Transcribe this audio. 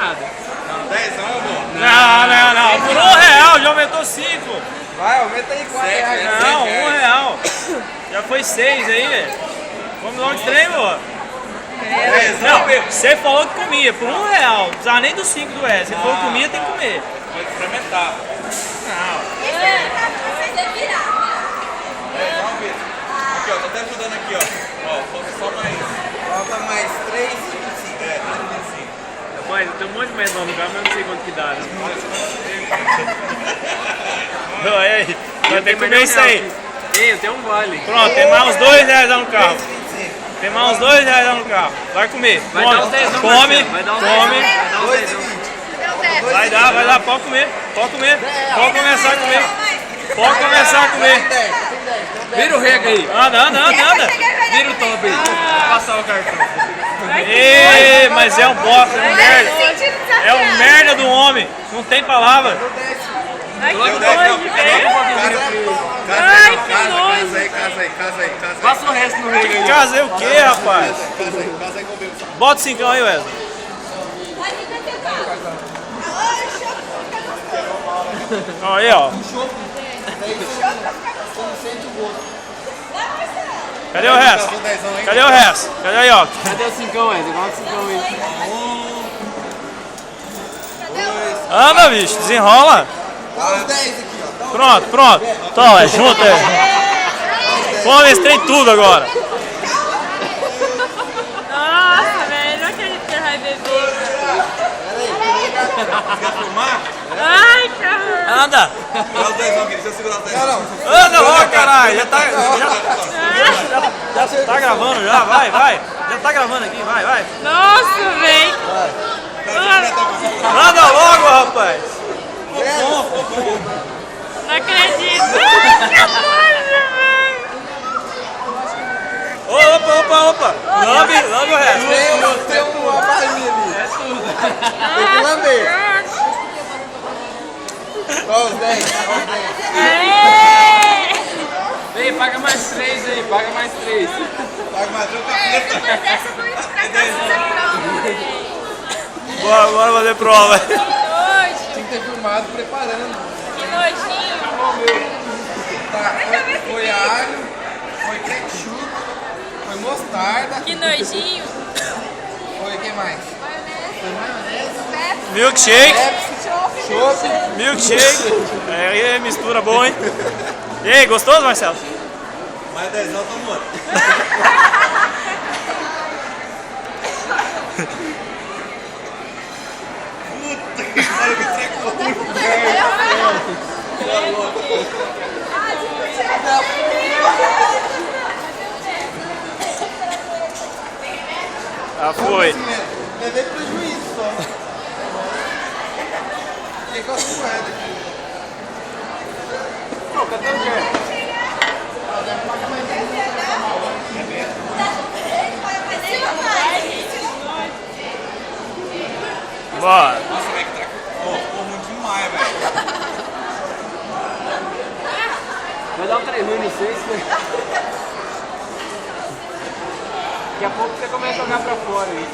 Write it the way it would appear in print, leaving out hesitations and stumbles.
nada. Não, 10 é bom. Não. Por R$1 já aumentou 5. Vai, aumenta aí 4 reais. Não, R$1. Já foi 6 aí, velho. Vamos logo de trem, pô. Não, você falou que comia por R$1. Não precisava nem dos 5 do S. Você falou que comia, tem que comer. Vou experimentar. Não. Aqui, ó, tô até ajudando aqui, ó. Ó, falta só mais. Falta mais 3, 5. É, 3,25. Rapaz, eu tenho um monte de menor no carro, mas eu não sei quanto que dá. Né? Olha aí. Vai ter que comer isso aí. Ei, eu tenho um vale. Pronto, tem mais uns R$2 lá no carro. Tem mais uns R$2 lá no carro. Vai comer. Vai dar uns 10, Come. Vai dar uns 10. Come. Vai dar uns 10. Vai dar, pode comer. Pode comer. Pode começar a comer. Pode começar a comer. Vira o rega aí. Nada. Vira o top aí. Vou passar o cartão. Ê, mas é um bosta, é um merda. É um merda do homem. Não tem palavra. Ai, que Deu 10, nojo, não. velho. Casa que aí, nojo. casa aí. Passa o resto no rega aí. Casei o quê, rapaz? Casa aí comigo. Bota 5 aí, Wesley. Ó, aí, ó. Cadê o resto? Cadê o resto? Cadê aí, ó? Cadê o 5, Wesley? Bota o 5 aí. Anda, bicho, desenrola. Dá uns 10 aqui, ó. Pronto. Então, é junto, é. Come esse trem tudo agora. Nossa, velho, não acredito que ele vai beber. Quer filmar? Ai, caramba. Anda. Dá os 10, deixa eu segurar os 10. Não. Anda logo, caralho. Já tá gravando já, vai. Já tá gravando aqui, vai. Nossa, velho. Anda logo, rapaz. Não acredito. Ai, que nojo, velho. Opa. Lambe o resto. Tem uma balinha ali. Tem que lamber. Ó os 10. Vem, paga mais 3 aí. Paga mais 3. Paga mais um capeta. Bora fazer prova. Que nojo. Tinha que ter filmado preparando. Que nojinho. Tá, foi alho, foi ketchup, foi mostarda, Que nojinho. foi o que mais? Foi maionese, Milkshake. chopp. Milkshake. Aí, mistura boa, hein? E aí, gostoso, Marcelo? Mais 10 não, tô morto. Puta que pariu, que trecou. Ah, foi. Levei prejuízo só. Fiquei com as moedas aqui. Pô, cadê o Guerra? Bora. Nossa, velho, que trecou. Ficou ruim demais, velho. Vai dar um 3 ruim, não sei se... Daqui a pouco você começa a jogar pra fora aí.